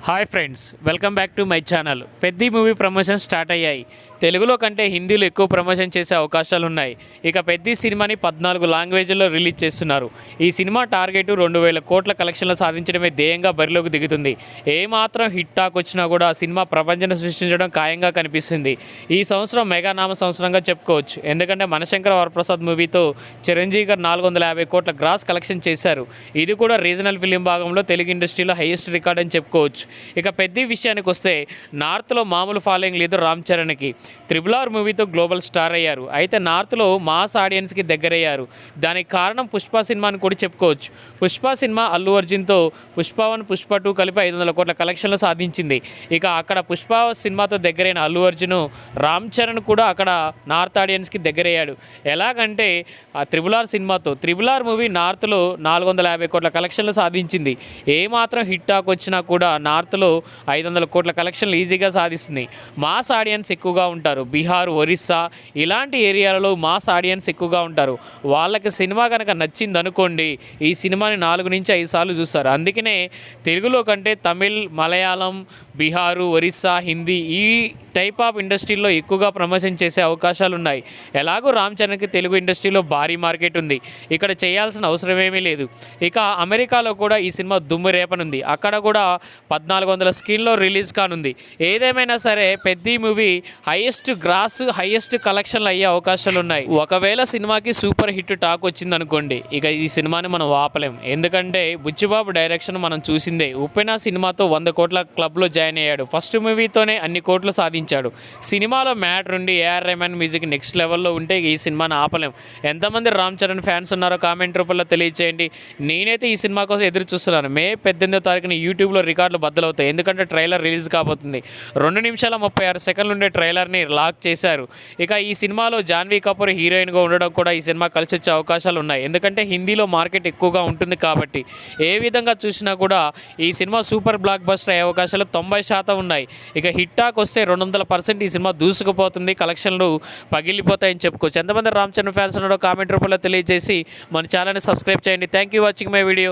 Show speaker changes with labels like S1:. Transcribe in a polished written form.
S1: Hi friends, welcome back to my channel. Peddi movie promotion start అయ్యాయి. తెలుగులో కంటే హిందీలో ఎక్కువ ప్రమోషన్ చేసే అవకాశాలు ఉన్నాయి. ఇక పెద్ది సినిమాని 14 లాంగ్వేజ్ల్లో రిలీజ్ చేస్తున్నారు. ఈ సినిమా టార్గెట్ 2000 కోట్ల కలెక్షన్లు సాధించడమే ధ్యేయంగా బరిలోకి దిగుతుంది. ఏమాత్రం హిట్ టాక్ వచ్చినా కూడా ఆ సినిమా ప్రపంచాన్ని సృష్టించడం ఖాయంగా కనిపిస్తుంది. ఈ సంవత్సరం మెగానామ సంవత్సరంగా చెప్పుకోవచ్చు. ఎందుకంటే మనశంకర వరప్రసాద్ మూవీతో చిరంజీవి గారు 450 కోట్ల గ్రాస్ కలెక్షన్ చేశారు. ఇది కూడా రీజనల్ ఫిలిం భాగంలో తెలుగు ఇండస్ట్రీలో హైయెస్ట్ రికార్డ్ అని చెప్పుకోవచ్చు. ఇక పెద్ద విషయానికి వస్తే నార్త్లో మామూలు ఫాలోయింగ్ లేదు రామ్ చరణ్కి. RRR మూవీతో గ్లోబల్ స్టార్ అయ్యారు. అయితే నార్త్లో మాస్ ఆడియన్స్కి దగ్గరయ్యారు. దానికి కారణం పుష్ప సినిమాని కూడా చెప్పుకోవచ్చు. పుష్ప సినిమా అల్లు అర్జున్తో పుష్ప 1 పుష్ప 2 కలిపి 500 కోట్ల కలెక్షన్లు సాధించింది. ఇక అక్కడ పుష్ప సినిమాతో దగ్గరైన అల్లు అర్జున్, రామ్ చరణ్ కూడా అక్కడ నార్త్ ఆడియన్స్కి దగ్గరయ్యాడు. ఎలాగంటే ఆ RRR సినిమాతో RRR మూవీ నార్త్లో 450 కోట్ల కలెక్షన్లు సాధించింది. ఏమాత్రం హిట్ టాక్ వచ్చినా కూడా నార్త్లో 500 కోట్ల కలెక్షన్లు ఈజీగా సాధిస్తుంది. మాస్ ఆడియన్స్ ఎక్కువగా ఉంటారు. బీహార్, ఒరిస్సా ఇలాంటి ఏరియాలలో మాస్ ఆడియన్స్ ఎక్కువగా ఉంటారు. వాళ్ళకి సినిమా కనుక నచ్చింది అనుకోండి, ఈ సినిమాని 4 నుంచి 5 సార్లు చూస్తారు. అందుకనే తెలుగులో కంటే తమిళ్, మలయాళం, బీహారు, ఒరిస్సా, హిందీ ఈ టైప్ ఆఫ్ ఇండస్ట్రీలో ఎక్కువగా ప్రమోషన్ చేసే అవకాశాలు ఉన్నాయి. ఎలాగో రామ్ చరణ్కి తెలుగు ఇండస్ట్రీలో భారీ మార్కెట్ ఉంది. ఇక్కడ చేయాల్సిన అవసరమేమీ లేదు. ఇక అమెరికాలో కూడా ఈ సినిమా దుమ్ము రేపనుంది. అక్కడ కూడా 1400 స్క్రీన్లో రిలీజ్ కానుంది. ఏదేమైనా సరే పెద్ద మూవీ హైయెస్ట్ గ్రాస్, హైయెస్ట్ కలెక్షన్లు అయ్యే అవకాశాలు ఉన్నాయి. ఒకవేళ సినిమాకి సూపర్ హిట్ టాక్ వచ్చిందనుకోండి, ఇక ఈ సినిమాని మనం ఆపలేం. ఎందుకంటే బుచ్చిబాబు డైరెక్షన్ మనం చూసిందే. ఉప్పెన సినిమాతో 100 కోట్ల క్లబ్లో జాయిన్ అయ్యాడు. ఫస్ట్ మూవీతోనే అన్ని కోట్లు సాధించాడు. సినిమాలో మ్యాటర్ ఉండి ఏఆర్ రెహమాన్ మ్యూజిక్ నెక్స్ట్ లెవెల్లో ఉంటే ఈ సినిమాని ఆపలేం. ఎంతమంది రామ్ చరణ్ ఫ్యాన్స్ ఉన్నారో కామెంట్ రూపంలో తెలియజేయండి. నేనైతే ఈ సినిమా కోసం ఎదురు చూస్తున్నాను. మే 18వ తారీఖున యూట్యూబ్లో రికార్డులు బద్దలవుతాయి. ఎందుకంటే ట్రైలర్ రిలీజ్ కాబోతుంది. 2 నిమిషాల 36 సెకండ్లు ఉండే ట్రైలర్ని లాక్ చేశారు. ఇక ఈ సినిమాలో జాన్వీ కపూర్ హీరోయిన్గా ఉండడం కూడా ఈ సినిమా కలిసి వచ్చే అవకాశాలు ఉన్నాయి. ఎందుకంటే హిందీలో మార్కెట్ ఎక్కువగా ఉంటుంది కాబట్టి. ఏ విధంగా చూసినా కూడా ఈ సినిమా సూపర్ బ్లాక్ బస్టర్ అయ్యే అవకాశాలు 90% ఉన్నాయి. ఇక హిట్ టాక్ వస్తే 200% ఈ సినిమా దూసుకుపోతుంది. కలెక్షన్లు పగిలిపోతాయని చెప్పుకోవచ్చు. ఎంతమంది రామ్ చరణ్ ఫ్యాన్స్ ఉన్నారో కామెంట్ రూపంలో తెలియజేసి మన ఛానల్ని సబ్స్క్రైబ్ చేయండి. Thank you watching my video.